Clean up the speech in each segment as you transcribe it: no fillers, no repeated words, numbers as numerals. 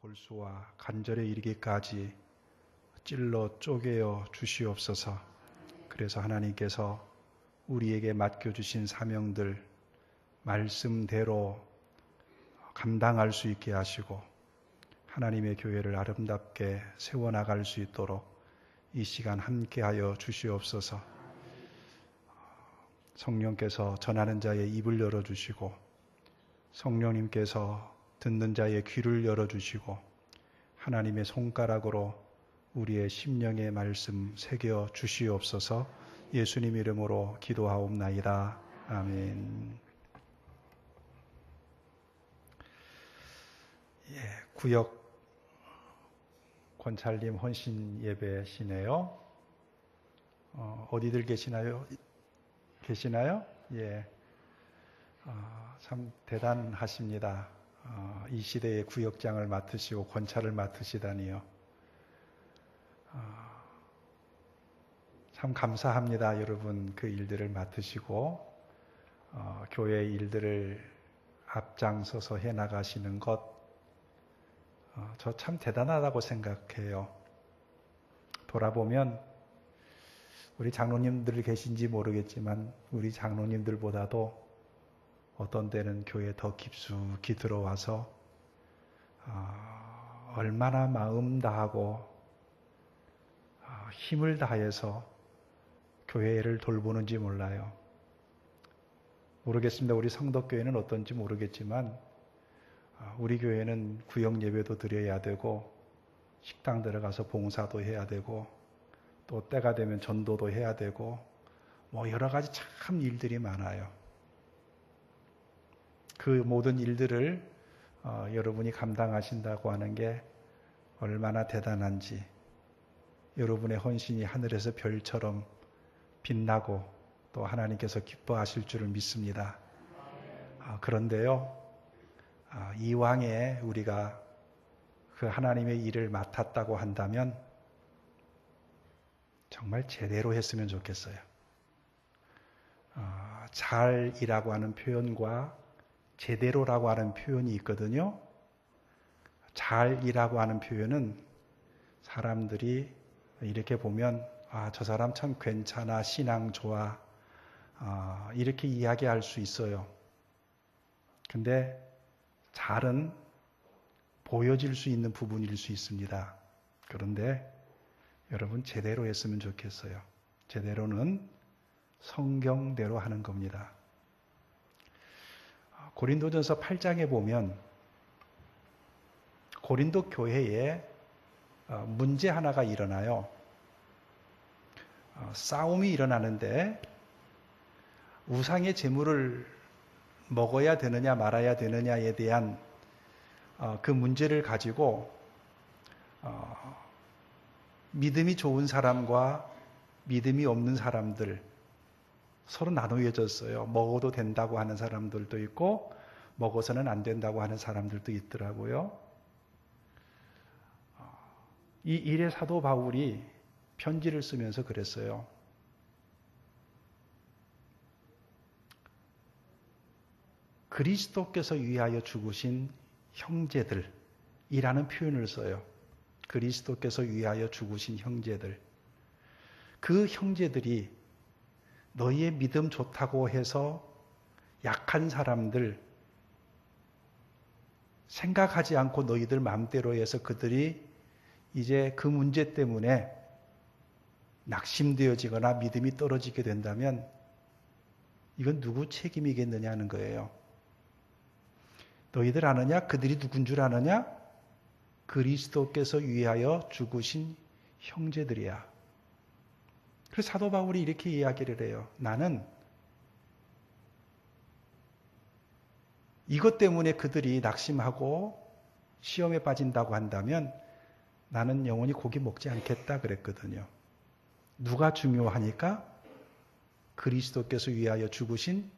골수와 관절에 이르기까지 찔러 쪼개어 주시옵소서. 그래서 하나님께서 우리에게 맡겨주신 사명들 말씀대로 감당할 수 있게 하시고 하나님의 교회를 아름답게 세워나갈 수 있도록 이 시간 함께하여 주시옵소서. 성령께서 전하는 자의 입을 열어주시고 성령님께서 듣는 자의 귀를 열어주시고 하나님의 손가락으로 우리의 심령의 말씀 새겨 주시옵소서. 예수님 이름으로 기도하옵나이다. 아멘. 구역 권찰님 헌신 예배시네요. 어디들 계시나요? 예. 참 대단하십니다. 이 시대의 구역장을 맡으시고 권찰을 맡으시다니요. 참 감사합니다. 여러분 그 일들을 맡으시고 교회 일들을 앞장서서 해나가시는 것 저 참 대단하다고 생각해요. 돌아보면 우리 장로님들 계신지 모르겠지만 우리 장로님들보다도 어떤 때는 교회에 더 깊숙이 들어와서 얼마나 마음 다하고 힘을 다해서 교회를 돌보는지 몰라요. 모르겠습니다. 우리 성덕교회는 어떤지 모르겠지만 우리 교회는 구역 예배도 드려야 되고 식당 들어가서 봉사도 해야 되고 또 때가 되면 전도도 해야 되고 뭐 여러 가지 참 일들이 많아요. 그 모든 일들을 여러분이 감당하신다고 하는 게 얼마나 대단한지 여러분의 헌신이 하늘에서 별처럼 빛나고 또 하나님께서 기뻐하실 줄을 믿습니다. 그런데요, 이왕에 우리가 그 하나님의 일을 맡았다고 한다면 정말 제대로 했으면 좋겠어요. 잘이라고 하는 표현과 제대로라고 하는 표현이 있거든요. 잘이라고 하는 표현은 사람들이 이렇게 보면 저 사람 참 괜찮아, 신앙 좋아 이렇게 이야기할 수 있어요. 근데 잘은 보여질 수 있는 부분일 수 있습니다. 그런데 여러분 제대로 했으면 좋겠어요. 제대로는 성경대로 하는 겁니다. 고린도전서 8장에 보면 고린도 교회에 문제 하나가 일어나요. 싸움이 일어나는데 우상의 제물을 먹어야 되느냐 말아야 되느냐에 대한 그 문제를 가지고 믿음이 좋은 사람과 믿음이 없는 사람들 서로 나누어졌어요. 먹어도 된다고 하는 사람들도 있고 먹어서는 안 된다고 하는 사람들도 있더라고요. 이 일의 사도 바울이 편지를 쓰면서 그랬어요. 그리스도께서 위하여 죽으신 형제들이라는 표현을 써요. 그리스도께서 위하여 죽으신 형제들. 그 형제들이 너희의 믿음 좋다고 해서 약한 사람들 생각하지 않고 너희들 마음대로 해서 그들이 이제 그 문제 때문에 낙심되어지거나 믿음이 떨어지게 된다면 이건 누구 책임이겠느냐는 거예요. 너희들 아느냐? 그들이 누군 줄 아느냐? 그리스도께서 위하여 죽으신 형제들이야. 그래서 사도 바울이 이렇게 이야기를 해요. 나는 이것 때문에 그들이 낙심하고 시험에 빠진다고 한다면 나는 영원히 고기 먹지 않겠다 그랬거든요. 누가 중요하니까? 그리스도께서 위하여 죽으신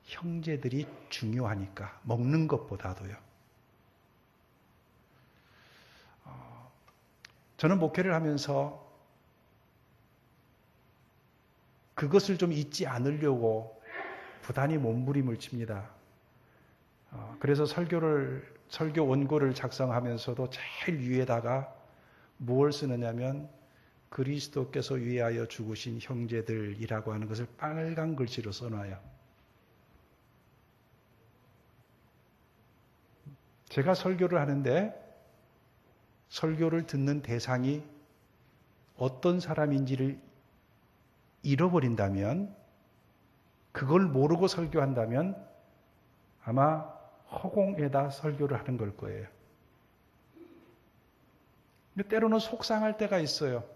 형제들이 중요하니까 먹는 것보다도요. 저는 목회를 하면서 그것을 좀 잊지 않으려고 부단히 몸부림을 칩니다. 그래서 설교 원고를 작성하면서도 제일 위에다가 무엇을 쓰느냐면 그리스도께서 위하여 죽으신 형제들이라고 하는 것을 빨간 글씨로 써놔요. 제가 설교를 하는데 설교를 듣는 대상이 어떤 사람인지를 잃어버린다면, 그걸 모르고 설교한다면 아마 허공에다 설교를 하는 걸 거예요. 근데 때로는 속상할 때가 있어요.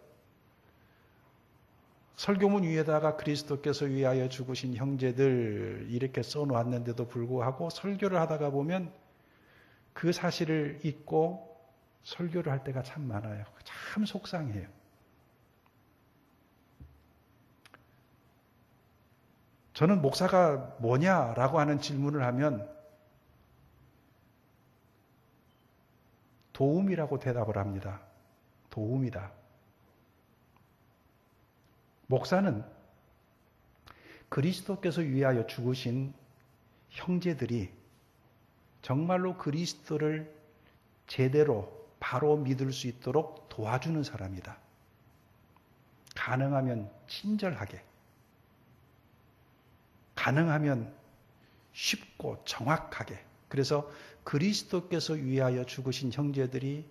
설교문 위에다가 그리스도께서 위하여 죽으신 형제들 이렇게 써놓았는데도 불구하고 설교를 하다가 보면 그 사실을 잊고 설교를 할 때가 참 많아요. 참 속상해요. 저는 목사가 뭐냐라고 하는 질문을 하면 도움이라고 대답을 합니다. 도움이다. 목사는 그리스도께서 위하여 죽으신 형제들이 정말로 그리스도를 제대로 바로 믿을 수 있도록 도와주는 사람이다. 가능하면 친절하게, 가능하면 쉽고 정확하게. 그래서 그리스도께서 위하여 죽으신 형제들이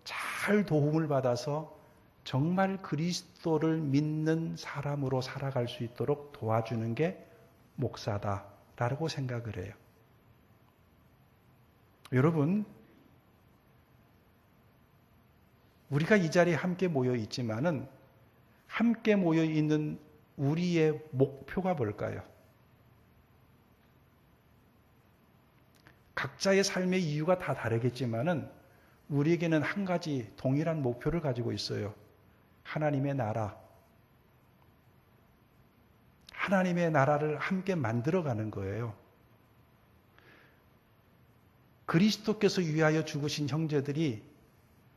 잘 도움을 받아서 정말 그리스도를 믿는 사람으로 살아갈 수 있도록 도와주는 게 목사다라고 생각을 해요. 여러분, 우리가 이 자리에 함께 모여 있지만은 함께 모여 있는 우리의 목표가 뭘까요? 각자의 삶의 이유가 다 다르겠지만은 우리에게는 한 가지 동일한 목표를 가지고 있어요. 하나님의 나라. 하나님의 나라를 함께 만들어가는 거예요. 그리스도께서 위하여 죽으신 형제들이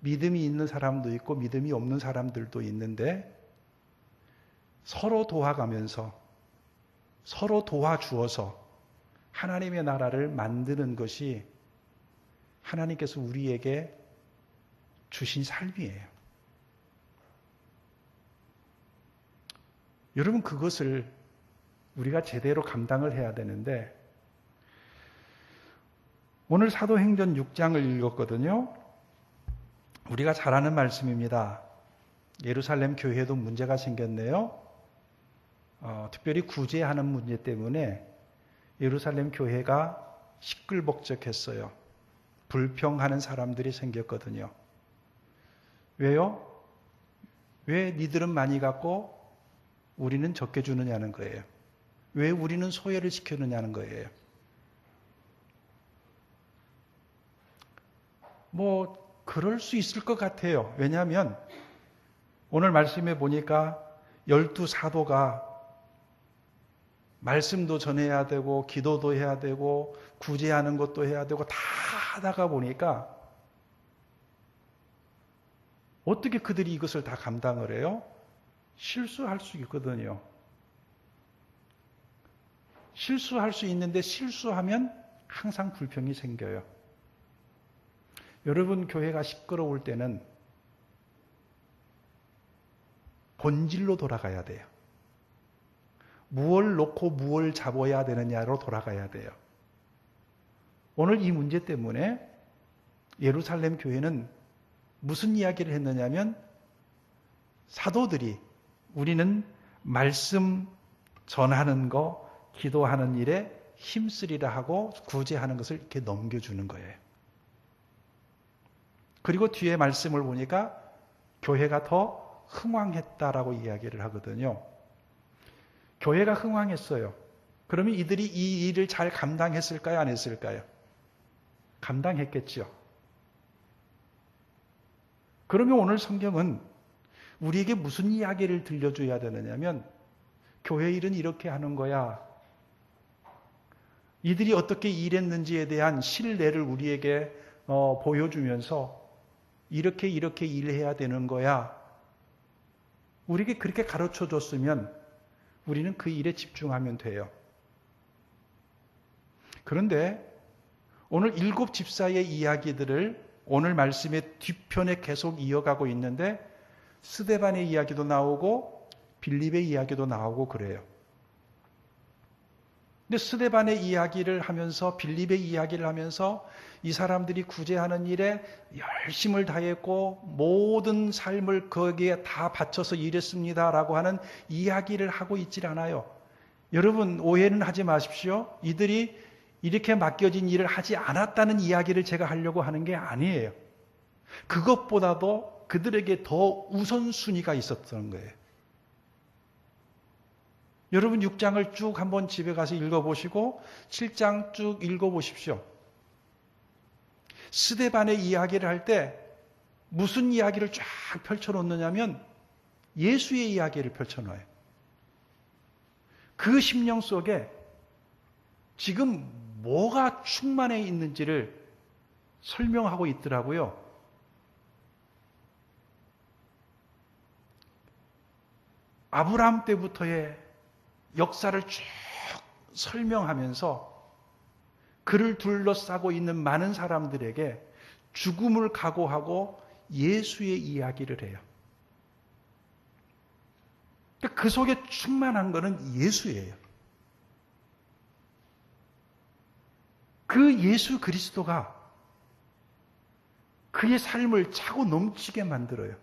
믿음이 있는 사람도 있고 믿음이 없는 사람들도 있는데 서로 도와가면서 서로 도와주어서 하나님의 나라를 만드는 것이 하나님께서 우리에게 주신 삶이에요. 여러분, 그것을 우리가 제대로 감당을 해야 되는데, 오늘 사도행전 6장을 읽었거든요. 우리가 잘 아는 말씀입니다. 예루살렘 교회도 문제가 생겼네요. 특별히 구제하는 문제 때문에 예루살렘 교회가 시끌벅적했어요. 불평하는 사람들이 생겼거든요. 왜요? 왜 니들은 많이 갖고 우리는 적게 주느냐는 거예요. 왜 우리는 소외를 시키느냐는 거예요. 그럴 수 있을 것 같아요. 왜냐하면 오늘 말씀에 보니까 12사도가 말씀도 전해야 되고 기도도 해야 되고 구제하는 것도 해야 되고 다 하다가 보니까 어떻게 그들이 이것을 다 감당을 해요? 실수할 수 있거든요. 실수할 수 있는데 실수하면 항상 불평이 생겨요. 여러분, 교회가 시끄러울 때는 본질로 돌아가야 돼요. 무엇을 놓고 무엇을 잡아야 되느냐로 돌아가야 돼요. 오늘 이 문제 때문에 예루살렘 교회는 무슨 이야기를 했느냐면 사도들이 우리는 말씀 전하는 거, 기도하는 일에 힘쓰리라 하고 구제하는 것을 이렇게 넘겨주는 거예요. 그리고 뒤에 말씀을 보니까 교회가 더 흥왕했다라고 이야기를 하거든요. 교회가 흥왕했어요. 그러면 이들이 이 일을 잘 감당했을까요? 안 했을까요? 감당했겠죠. 그러면 오늘 성경은 우리에게 무슨 이야기를 들려줘야 되느냐면 교회 일은 이렇게 하는 거야. 이들이 어떻게 일했는지에 대한 신뢰를 우리에게 보여주면서 이렇게 일해야 되는 거야. 우리에게 그렇게 가르쳐 줬으면 우리는 그 일에 집중하면 돼요. 그런데 오늘 7 집사의 이야기들을 오늘 말씀의 뒤편에 계속 이어가고 있는데 스데반의 이야기도 나오고 빌립의 이야기도 나오고 그래요. 근데 스데반의 이야기를 하면서 빌립의 이야기를 하면서 이 사람들이 구제하는 일에 열심을 다했고 모든 삶을 거기에 다 바쳐서 일했습니다라고 하는 이야기를 하고 있질 않아요. 여러분 오해는 하지 마십시오. 이들이 이렇게 맡겨진 일을 하지 않았다는 이야기를 제가 하려고 하는 게 아니에요. 그것보다도 그들에게 더 우선순위가 있었던 거예요. 여러분 6장을 쭉 한번 집에 가서 읽어보시고 7장 쭉 읽어보십시오. 스데반의 이야기를 할 때 무슨 이야기를 쫙 펼쳐놓느냐면 예수의 이야기를 펼쳐놓아요. 그 심령 속에 지금 뭐가 충만해 있는지를 설명하고 있더라고요. 아브라함 때부터의 역사를 쭉 설명하면서 그를 둘러싸고 있는 많은 사람들에게 죽음을 각오하고 예수의 이야기를 해요. 그 속에 충만한 것은 예수예요. 그 예수 그리스도가 그의 삶을 차고 넘치게 만들어요.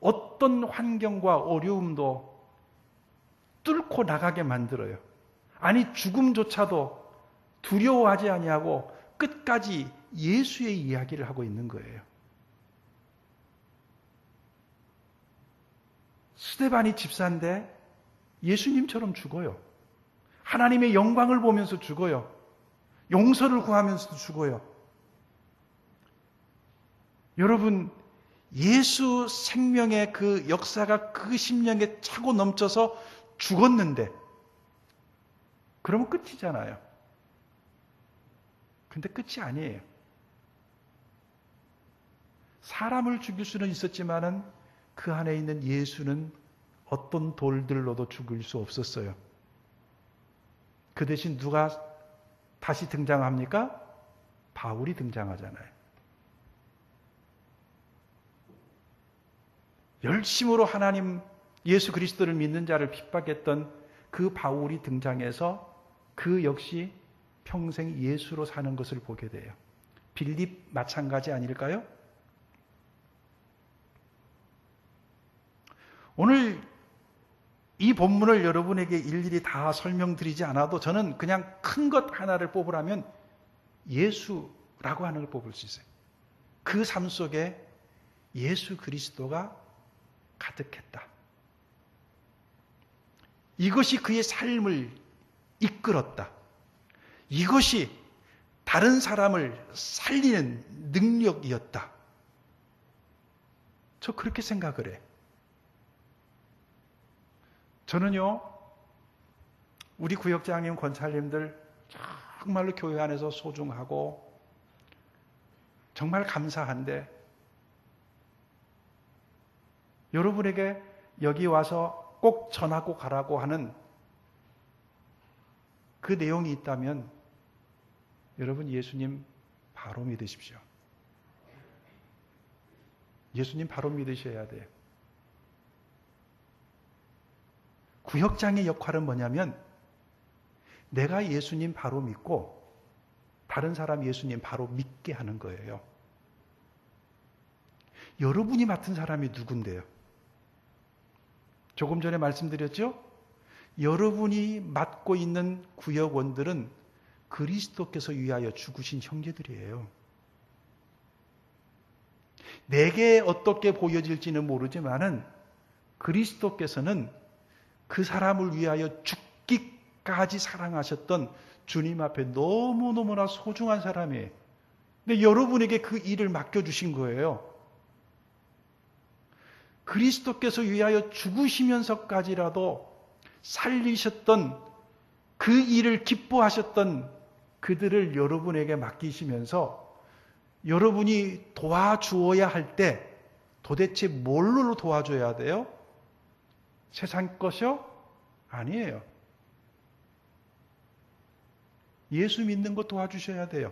어떤 환경과 어려움도 뚫고 나가게 만들어요. 아니 죽음조차도 두려워하지 아니하고 끝까지 예수의 이야기를 하고 있는 거예요. 스데반이 집사인데 예수님처럼 죽어요. 하나님의 영광을 보면서 죽어요. 용서를 구하면서도 죽어요. 여러분 예수 생명의 그 역사가 그 심령에 차고 넘쳐서 죽었는데 그러면 끝이잖아요. 근데 끝이 아니에요. 사람을 죽일 수는 있었지만은 그 안에 있는 예수는 어떤 돌들로도 죽일 수 없었어요. 그 대신 누가 다시 등장합니까? 바울이 등장하잖아요. 열심으로 하나님 예수 그리스도를 믿는 자를 핍박했던 그 바울이 등장해서 그 역시 평생 예수로 사는 것을 보게 돼요. 빌립 마찬가지 아닐까요? 오늘 이 본문을 여러분에게 일일이 다 설명드리지 않아도 저는 그냥 큰 것 하나를 뽑으라면 예수라고 하는 걸 뽑을 수 있어요. 그 삶 속에 예수 그리스도가 가득했다. 이것이 그의 삶을 이끌었다. 이것이 다른 사람을 살리는 능력이었다. 저 그렇게 생각을 해. 저는요, 우리 구역장님, 권사님들 정말로 교회 안에서 소중하고 정말 감사한데 여러분에게 여기 와서 꼭 전하고 가라고 하는 그 내용이 있다면 여러분 예수님 바로 믿으십시오. 예수님 바로 믿으셔야 돼요. 구역장의 역할은 뭐냐면 내가 예수님 바로 믿고 다른 사람 예수님 바로 믿게 하는 거예요. 여러분이 맡은 사람이 누군데요? 조금 전에 말씀드렸죠? 여러분이 맡고 있는 구역원들은 그리스도께서 위하여 죽으신 형제들이에요. 내게 어떻게 보여질지는 모르지만은 그리스도께서는 그 사람을 위하여 죽기까지 사랑하셨던 주님 앞에 너무너무나 소중한 사람이에요. 근데 여러분에게 그 일을 맡겨주신 거예요. 그리스도께서 위하여 죽으시면서까지라도 살리셨던 그 일을 기뻐하셨던 그들을 여러분에게 맡기시면서 여러분이 도와주어야 할 때 도대체 뭘로 도와줘야 돼요? 세상 것이요? 아니에요. 예수 믿는 거 도와주셔야 돼요.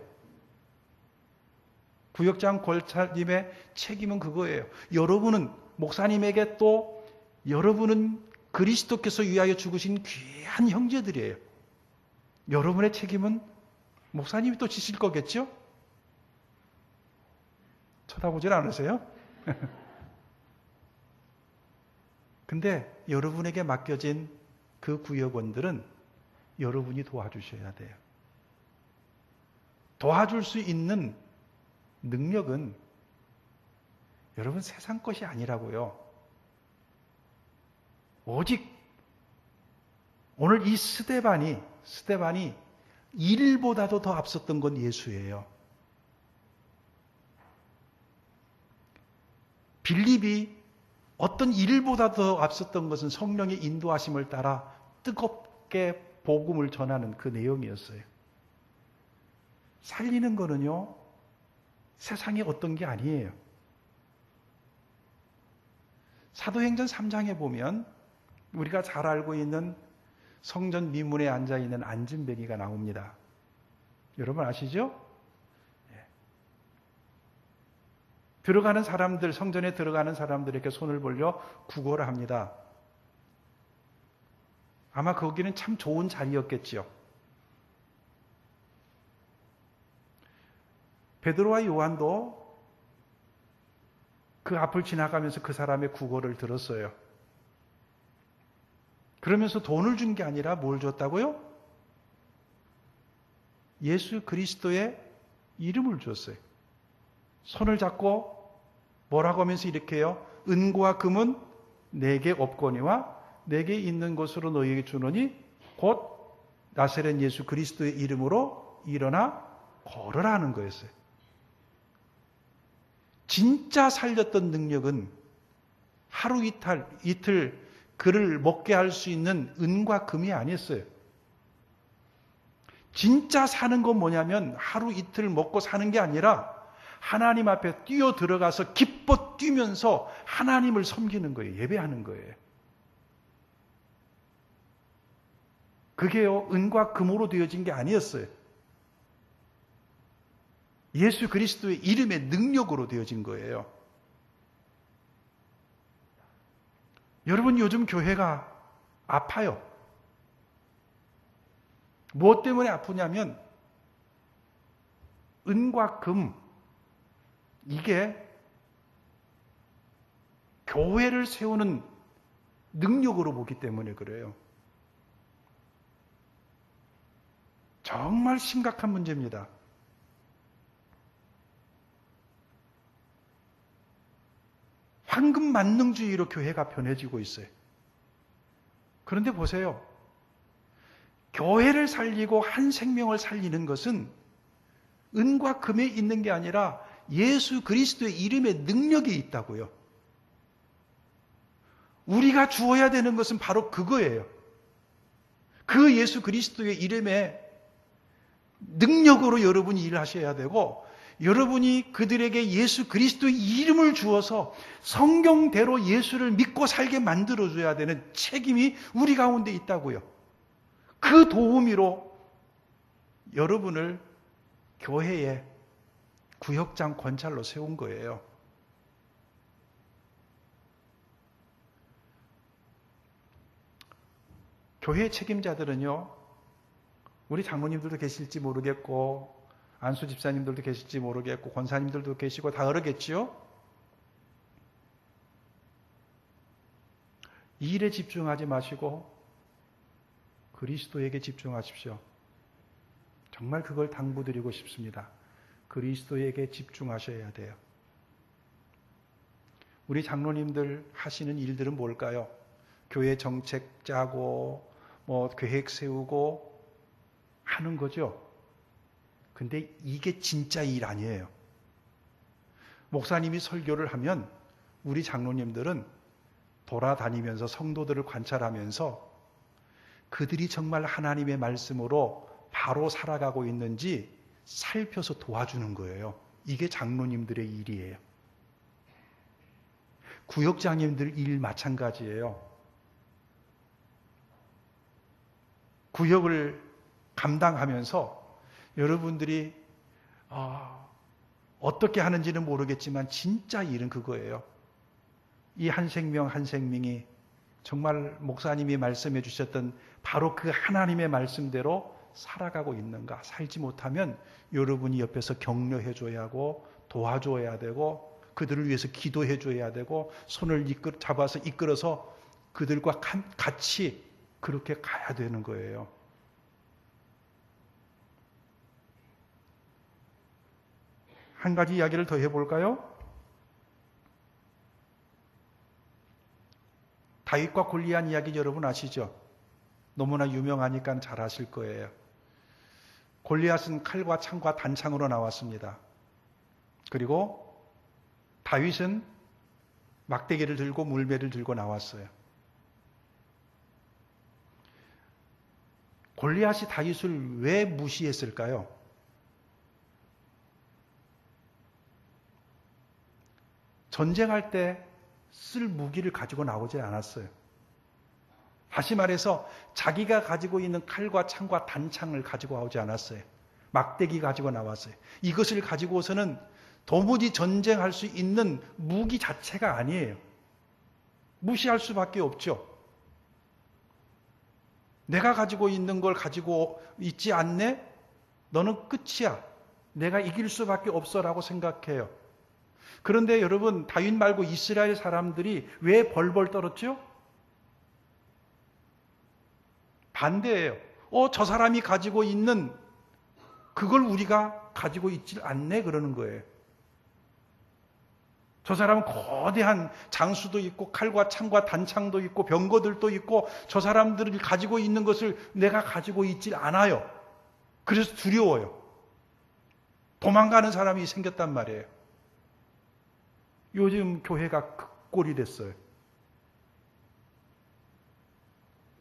구역장 권사님의 책임은 그거예요. 여러분은 목사님에게 또 여러분은 그리스도께서 위하여 죽으신 귀한 형제들이에요. 여러분의 책임은 목사님이 또 지실 거겠죠? 쳐다보질 않으세요? 근데 여러분에게 맡겨진 그 구역원들은 여러분이 도와주셔야 돼요. 도와줄 수 있는 능력은 여러분 세상 것이 아니라고요. 오직 오늘 이 스데반이 일보다도 더 앞섰던 건 예수예요. 빌립이 어떤 일보다 더 앞섰던 것은 성령의 인도하심을 따라 뜨겁게 복음을 전하는 그 내용이었어요. 살리는 거는요, 세상에 어떤 게 아니에요. 사도행전 3장에 보면 우리가 잘 알고 있는 성전 미문에 앉아있는 안진뱅이가 나옵니다. 여러분 아시죠? 들어가는 사람들, 성전에 들어가는 사람들에게 손을 벌려 구걸을 합니다. 아마 거기는 참 좋은 자리였겠지요. 베드로와 요한도 그 앞을 지나가면서 그 사람의 구걸을 들었어요. 그러면서 돈을 준 게 아니라 뭘 줬다고요? 예수 그리스도의 이름을 줬어요. 손을 잡고 뭐라고 하면서 이렇게 해요? 은과 금은 내게 없거니와 내게 있는 것으로 너희에게 주노니 곧 나사렛 예수 그리스도의 이름으로 일어나 걸으라 하는 거였어요. 진짜 살렸던 능력은 하루 이틀 그를 먹게 할 수 있는 은과 금이 아니었어요. 진짜 사는 건 뭐냐면 하루 이틀 먹고 사는 게 아니라 하나님 앞에 뛰어 들어가서 기뻐 뛰면서 하나님을 섬기는 거예요. 예배하는 거예요. 그게요, 은과 금으로 되어진 게 아니었어요. 예수 그리스도의 이름의 능력으로 되어진 거예요. 여러분, 요즘 교회가 아파요. 무엇 때문에 아프냐면 은과 금, 이게 교회를 세우는 능력으로 보기 때문에 그래요. 정말 심각한 문제입니다. 황금 만능주의로 교회가 변해지고 있어요. 그런데 보세요. 교회를 살리고 한 생명을 살리는 것은 은과 금에 있는 게 아니라 예수 그리스도의 이름의 능력이 있다고요. 우리가 주어야 되는 것은 바로 그거예요. 그 예수 그리스도의 이름의 능력으로 여러분이 일하셔야 되고, 여러분이 그들에게 예수 그리스도의 이름을 주어서 성경대로 예수를 믿고 살게 만들어줘야 되는 책임이 우리 가운데 있다고요. 그 도우미로 여러분을 교회에 구역장 권찰로 세운 거예요. 교회 책임자들은요, 우리 장로님들도 계실지 모르겠고 안수 집사님들도 계실지 모르겠고 권사님들도 계시고 다 그러겠지요. 이 일에 집중하지 마시고 그리스도에게 집중하십시오. 정말 그걸 당부드리고 싶습니다. 그리스도에게 집중하셔야 돼요. 우리 장로님들 하시는 일들은 뭘까요? 교회 정책 짜고 계획 세우고 하는 거죠. 근데 이게 진짜 일 아니에요. 목사님이 설교를 하면 우리 장로님들은 돌아다니면서 성도들을 관찰하면서 그들이 정말 하나님의 말씀으로 바로 살아가고 있는지 살펴서 도와주는 거예요. 이게 장로님들의 일이에요. 구역장님들 일 마찬가지예요. 구역을 감당하면서 여러분들이 어떻게 하는지는 모르겠지만 진짜 일은 그거예요. 이 한 생명 한 생명이 정말 목사님이 말씀해 주셨던 바로 그 하나님의 말씀대로 살아가고 있는가. 살지 못하면 여러분이 옆에서 격려해 줘야 하고 도와줘야 되고 그들을 위해서 기도해 줘야 되고 손을 잡아서 이끌어서 그들과 같이 그렇게 가야 되는 거예요. 한 가지 이야기를 더 해볼까요? 다윗과 골리앗 이야기 여러분 아시죠? 너무나 유명하니까 잘 아실 거예요. 골리앗은 칼과 창과 단창으로 나왔습니다. 그리고 다윗은 막대기를 들고 물매를 들고 나왔어요. 골리앗이 다윗을 왜 무시했을까요? 전쟁할 때 쓸 무기를 가지고 나오지 않았어요. 다시 말해서 자기가 가지고 있는 칼과 창과 단창을 가지고 나오지 않았어요. 막대기 가지고 나왔어요. 이것을 가지고서는 도무지 전쟁할 수 있는 무기 자체가 아니에요. 무시할 수밖에 없죠. 내가 가지고 있는 걸 가지고 있지 않네? 너는 끝이야. 내가 이길 수밖에 없어라고 생각해요. 그런데 여러분, 다윗 말고 이스라엘 사람들이 왜 벌벌 떨었죠? 반대예요. 저 사람이 가지고 있는 그걸 우리가 가지고 있질 않네 그러는 거예요. 저 사람은 거대한 장수도 있고 칼과 창과 단창도 있고 병거들도 있고 저 사람들이 가지고 있는 것을 내가 가지고 있질 않아요. 그래서 두려워요. 도망가는 사람이 생겼단 말이에요. 요즘 교회가 그 꼴이 됐어요.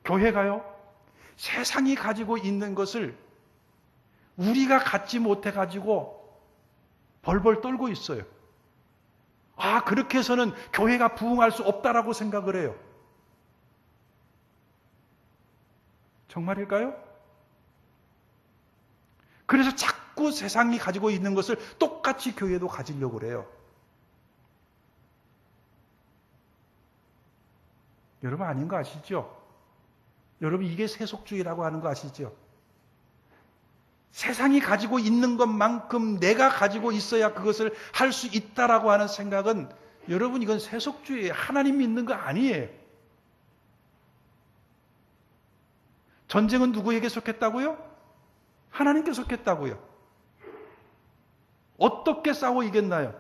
교회가요, 세상이 가지고 있는 것을 우리가 갖지 못해가지고 벌벌 떨고 있어요. 그렇게 해서는 교회가 부흥할 수 없다라고 생각을 해요. 정말일까요? 그래서 자꾸 세상이 가지고 있는 것을 똑같이 교회도 가지려고 그래요. 여러분 아닌 거 아시죠? 여러분 이게 세속주의라고 하는 거 아시죠? 세상이 가지고 있는 것만큼 내가 가지고 있어야 그것을 할 수 있다라고 하는 생각은 여러분 이건 세속주의예요. 하나님 믿는 거 아니에요. 전쟁은 누구에게 속했다고요? 하나님께 속했다고요. 어떻게 싸워 이겼나요?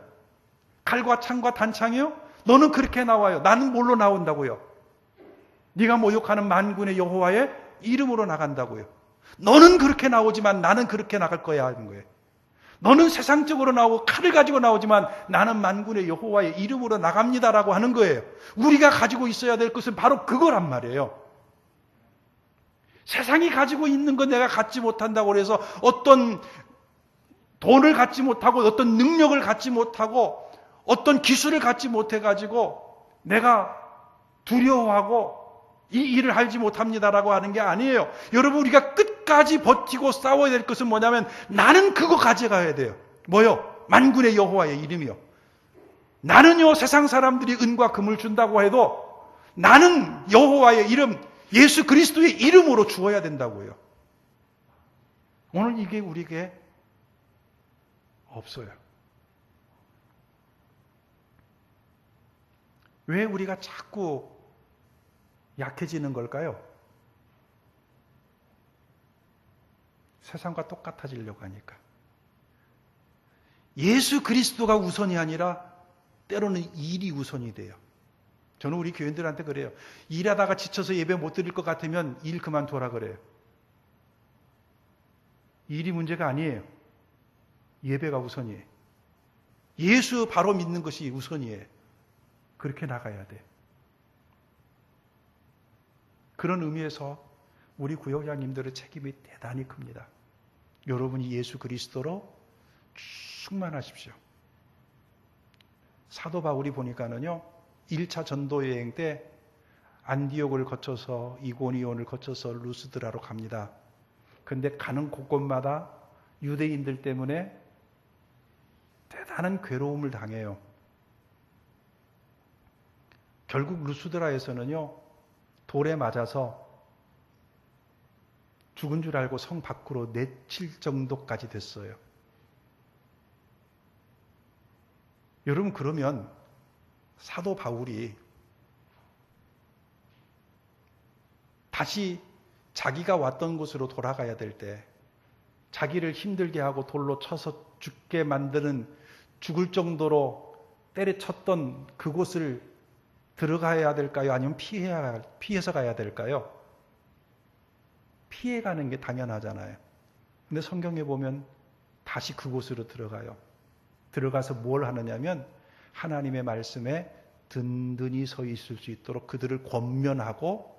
칼과 창과 단창이요? 너는 그렇게 나와요. 나는 뭘로 나온다고요? 네가 모욕하는 만군의 여호와의 이름으로 나간다고요. 너는 그렇게 나오지만 나는 그렇게 나갈 거야 하는 거예요. 너는 세상적으로 나오고 칼을 가지고 나오지만 나는 만군의 여호와의 이름으로 나갑니다라고 하는 거예요. 우리가 가지고 있어야 될 것은 바로 그거란 말이에요. 세상이 가지고 있는 건 내가 갖지 못한다고 해서 어떤 돈을 갖지 못하고 어떤 능력을 갖지 못하고 어떤 기술을 갖지 못해가지고 내가 두려워하고 이 일을 하지 못합니다라고 하는 게 아니에요. 여러분 우리가 끝까지 버티고 싸워야 될 것은 뭐냐면 나는 그거 가져가야 돼요. 뭐요? 만군의 여호와의 이름이요. 나는요 세상 사람들이 은과 금을 준다고 해도 나는 여호와의 이름 예수 그리스도의 이름으로 주어야 된다고요. 오늘 이게 우리에게 없어요. 왜 우리가 자꾸 약해지는 걸까요? 세상과 똑같아지려고 하니까. 예수 그리스도가 우선이 아니라 때로는 일이 우선이 돼요. 저는 우리 교인들한테 그래요. 일하다가 지쳐서 예배 못 드릴 것 같으면 일 그만둬라 그래요. 일이 문제가 아니에요. 예배가 우선이에요. 예수 바로 믿는 것이 우선이에요. 그렇게 나가야 돼. 그런 의미에서 우리 구역장님들의 책임이 대단히 큽니다. 여러분이 예수 그리스도로 충만하십시오. 사도 바울이 보니까는요, 1차 전도 여행 때 안디옥을 거쳐서 이고니온을 거쳐서 루스드라로 갑니다. 근데 가는 곳곳마다 유대인들 때문에 대단한 괴로움을 당해요. 결국 루스드라에서는요, 돌에 맞아서 죽은 줄 알고 성 밖으로 내칠 정도까지 됐어요. 여러분, 그러면 사도 바울이 다시 자기가 왔던 곳으로 돌아가야 될 때, 자기를 힘들게 하고 돌로 쳐서 죽게 만드는, 죽을 정도로 때려쳤던 그곳을 들어가야 될까요? 아니면 피해서 가야 될까요? 피해가는 게 당연하잖아요. 근데 성경에 보면 다시 그곳으로 들어가요. 들어가서 뭘 하느냐면 하나님의 말씀에 든든히 서 있을 수 있도록 그들을 권면하고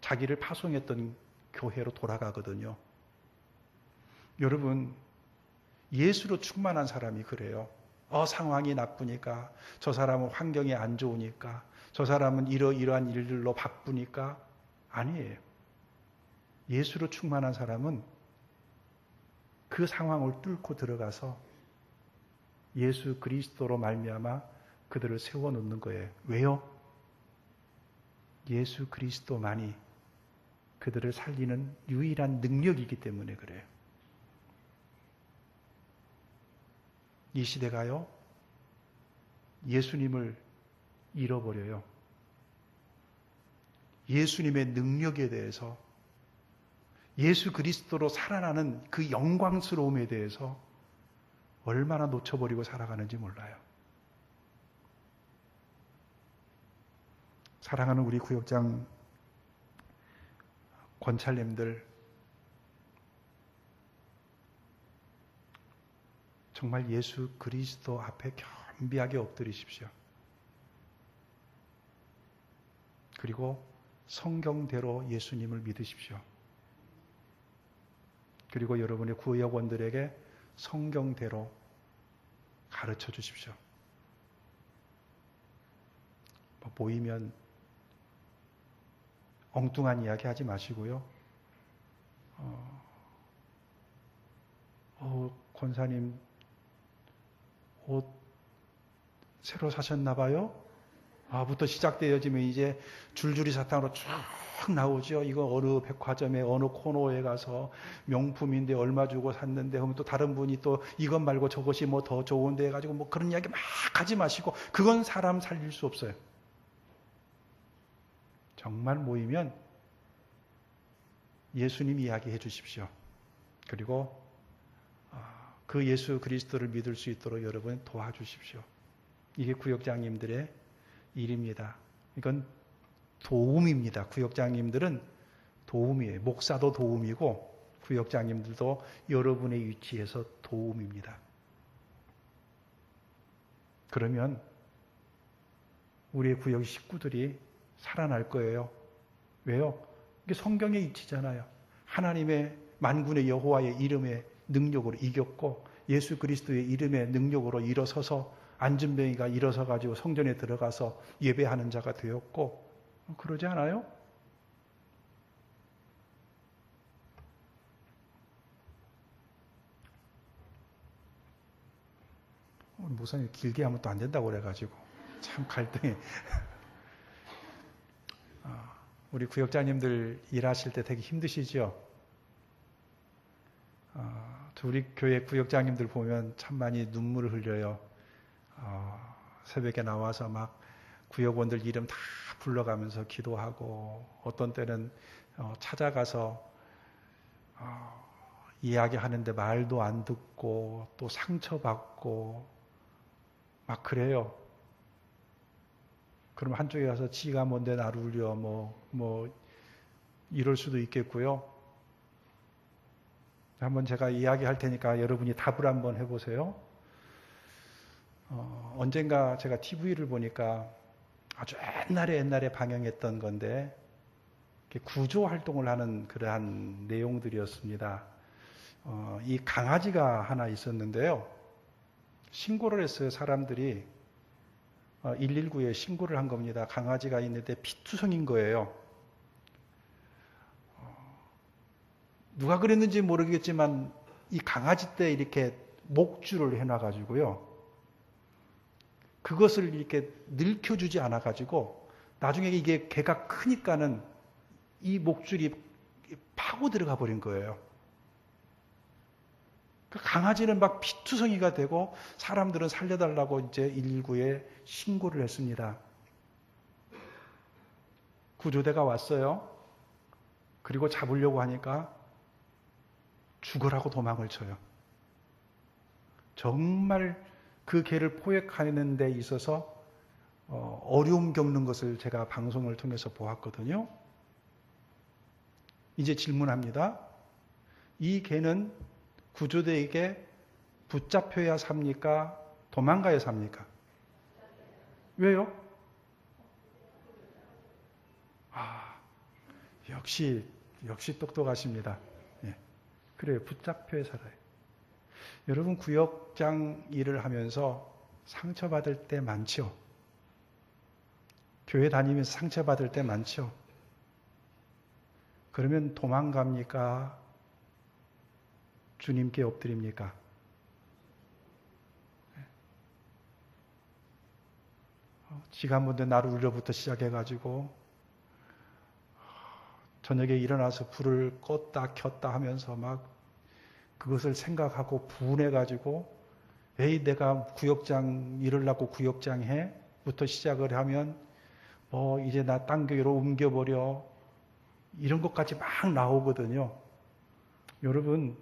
자기를 파송했던 교회로 돌아가거든요. 여러분, 예수로 충만한 사람이 그래요. 상황이 나쁘니까, 저 사람은 환경이 안 좋으니까, 저 사람은 이러이러한 일들로 바쁘니까. 아니에요. 예수로 충만한 사람은 그 상황을 뚫고 들어가서 예수 그리스도로 말미암아 그들을 세워놓는 거예요. 왜요? 예수 그리스도만이 그들을 살리는 유일한 능력이기 때문에 그래요. 이 시대가요, 예수님을 잃어버려요. 예수님의 능력에 대해서, 예수 그리스도로 살아나는 그 영광스러움에 대해서 얼마나 놓쳐버리고 살아가는지 몰라요. 사랑하는 우리 구역장 권찰님들, 정말 예수 그리스도 앞에 겸비하게 엎드리십시오. 그리고 성경대로 예수님을 믿으십시오. 그리고 여러분의 구역원들에게 성경대로 가르쳐 주십시오. 보이면 엉뚱한 이야기 하지 마시고요. 권사님 옷 새로 사셨나 봐요? 부터 시작되어지면 이제 줄줄이 사탕으로 쭉 나오죠. 이거 어느 백화점에 어느 코너에 가서 명품인데 얼마 주고 샀는데 하면 또 다른 분이 또 이것 말고 저것이 뭐 더 좋은데 해가지고 뭐 그런 이야기 막 하지 마시고, 그건 사람 살릴 수 없어요. 정말 모이면 예수님 이야기해 주십시오. 그리고 그 예수 그리스도를 믿을 수 있도록 여러분 도와주십시오. 이게 구역장님들의 일입니다. 이건 도움입니다. 구역장님들은 도움이에요. 목사도 도움이고 구역장님들도 여러분의 위치에서 도움입니다. 그러면 우리의 구역 식구들이 살아날 거예요. 왜요? 이게 성경의 이치잖아요. 하나님의 만군의 여호와의 이름의 능력으로 이겼고 예수 그리스도의 이름의 능력으로 일어서서 안진뱅이가 일어서 가지고 성전에 들어가서 예배하는 자가 되었고, 그러지 않아요? 목사님 길게 하면 또 안 된다고 그래가지고 참 갈등이. 우리 구역장님들 일하실 때 되게 힘드시죠? 우리 교회 구역장님들 보면 참 많이 눈물을 흘려요. 새벽에 나와서 막 구역원들 이름 다 불러가면서 기도하고, 어떤 때는 찾아가서 이야기하는데 말도 안 듣고 또 상처받고 막 그래요. 그럼 한쪽에 가서 지가 뭔데 나를 울려 뭐 이럴 수도 있겠고요. 한번 제가 이야기할 테니까 여러분이 답을 한번 해보세요. 언젠가 제가 TV를 보니까 아주 옛날에 방영했던 건데 구조 활동을 하는 그러한 내용들이었습니다. 이 강아지가 하나 있었는데요. 신고를 했어요. 사람들이 119에 신고를 한 겁니다. 강아지가 있는데 피투성인 거예요. 누가 그랬는지 모르겠지만 이 강아지 때 이렇게 목줄을 해놔가지고요. 그것을 이렇게 늙혀주지 않아가지고 나중에 이게 개가 크니까는 이 목줄이 파고 들어가 버린 거예요. 그 강아지는 막 피투성이가 되고 사람들은 살려달라고 이제 119에 신고를 했습니다. 구조대가 왔어요. 그리고 잡으려고 하니까 죽으라고 도망을 쳐요. 정말 그 개를 포획하는 데 있어서 어려움 겪는 것을 제가 방송을 통해서 보았거든요. 이제 질문합니다. 이 개는 구조대에게 붙잡혀야 삽니까? 도망가야 삽니까? 왜요? 역시 똑똑하십니다. 예. 그래요. 붙잡혀야 살아요. 여러분 구역장 일을 하면서 상처받을 때 많죠? 교회 다니면서 상처받을 때 많죠? 그러면 도망갑니까? 주님께 엎드립니까? 지난번에 나루루부터 시작해가지고 저녁에 일어나서 불을 껐다 켰다 하면서 막 그것을 생각하고 분해가지고 에이 내가 구역장 일을하고 구역장 해? 부터 시작을 하면 이제 나 딴 교회로 옮겨버려 이런 것까지 막 나오거든요. 여러분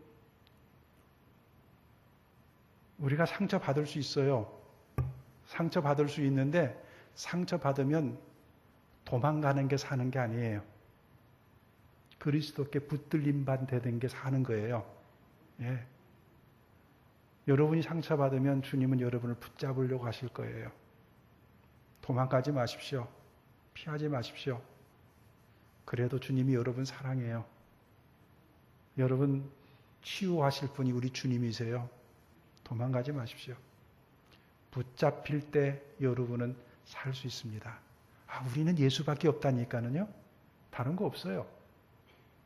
우리가 상처받을 수 있어요. 상처받을 수 있는데 상처받으면 도망가는 게 사는 게 아니에요. 그리스도께 붙들림 반 되는 게 사는 거예요. 예. 여러분이 상처받으면 주님은 여러분을 붙잡으려고 하실 거예요. 도망가지 마십시오. 피하지 마십시오. 그래도 주님이 여러분 사랑해요. 여러분 치유하실 분이 우리 주님이세요. 도망가지 마십시오. 붙잡힐 때 여러분은 살 수 있습니다. 우리는 예수밖에 없다니까는요. 다른 거 없어요.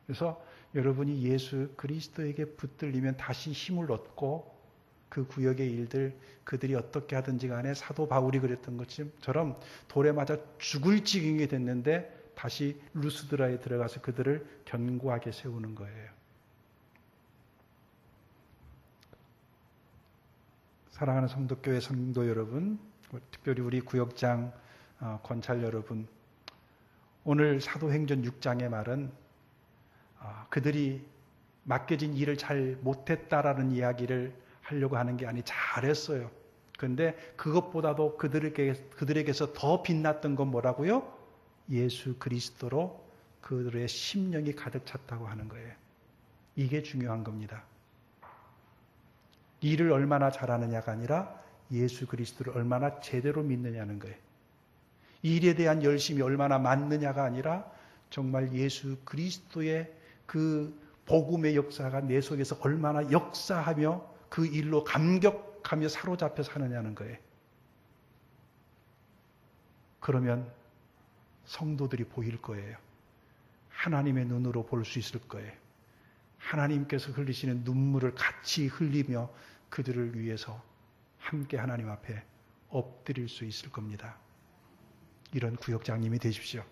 그래서 여러분이 예수 그리스도에게 붙들리면 다시 힘을 얻고 그 구역의 일들 그들이 어떻게 하든지 간에 사도 바울이 그랬던 것처럼 돌에 맞아 죽을 지경이 됐는데 다시 루스드라에 들어가서 그들을 견고하게 세우는 거예요. 사랑하는 성도교회 성도 여러분, 특별히 우리 구역장 권찰 여러분, 오늘 사도행전 6장의 말은 그들이 맡겨진 일을 잘 못했다라는 이야기를 하려고 하는 게 아니 잘했어요. 그런데 그것보다도 그들에게서 더 빛났던 건 뭐라고요? 예수 그리스도로 그들의 심령이 가득 찼다고 하는 거예요. 이게 중요한 겁니다. 일을 얼마나 잘하느냐가 아니라 예수 그리스도를 얼마나 제대로 믿느냐는 거예요. 일에 대한 열심이 얼마나 많느냐가 아니라 정말 예수 그리스도의 그 복음의 역사가 내 속에서 얼마나 역사하며 그 일로 감격하며 사로잡혀 사느냐는 거예요. 그러면 성도들이 보일 거예요. 하나님의 눈으로 볼 수 있을 거예요. 하나님께서 흘리시는 눈물을 같이 흘리며 그들을 위해서 함께 하나님 앞에 엎드릴 수 있을 겁니다. 이런 구역장님이 되십시오.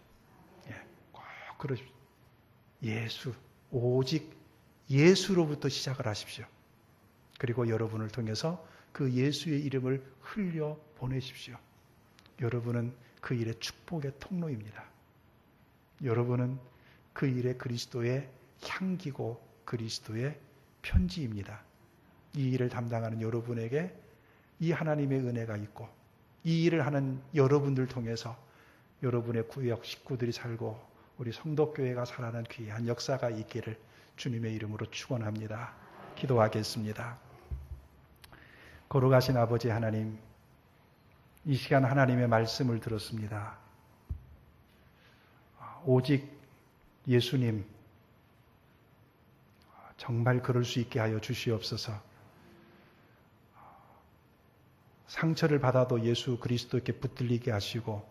꼭 그러십시오. 예수, 오직 예수로부터 시작을 하십시오. 그리고 여러분을 통해서 그 예수의 이름을 흘려 보내십시오. 여러분은 그 일의 축복의 통로입니다. 여러분은 그 일의 그리스도의 향기고 그리스도의 편지입니다. 이 일을 담당하는 여러분에게 이 하나님의 은혜가 있고 이 일을 하는 여러분들 통해서 여러분의 구역 식구들이 살고 우리 성도교회가 살아가는 귀한 역사가 있기를 주님의 이름으로 축원합니다. 기도하겠습니다. 거룩하신 아버지 하나님, 이 시간 하나님의 말씀을 들었습니다. 오직 예수님, 정말 그럴 수 있게 하여 주시옵소서. 상처를 받아도 예수 그리스도께 붙들리게 하시고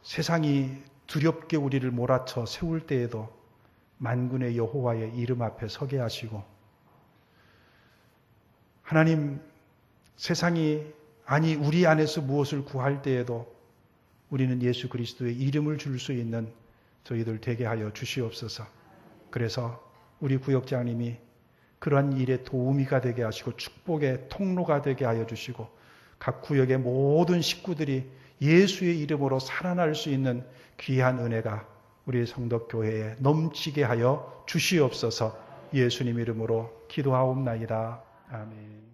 세상이 두렵게 우리를 몰아쳐 세울 때에도 만군의 여호와의 이름 앞에 서게 하시고 하나님, 세상이 아니 우리 안에서 무엇을 구할 때에도 우리는 예수 그리스도의 이름을 줄 수 있는 저희들 되게 하여 주시옵소서. 그래서 우리 구역장님이 그러한 일에 도우미가 되게 하시고 축복의 통로가 되게 하여 주시고 각 구역의 모든 식구들이 예수의 이름으로 살아날 수 있는 귀한 은혜가 우리 성덕교회에 넘치게 하여 주시옵소서. 예수님 이름으로 기도하옵나이다. 아멘.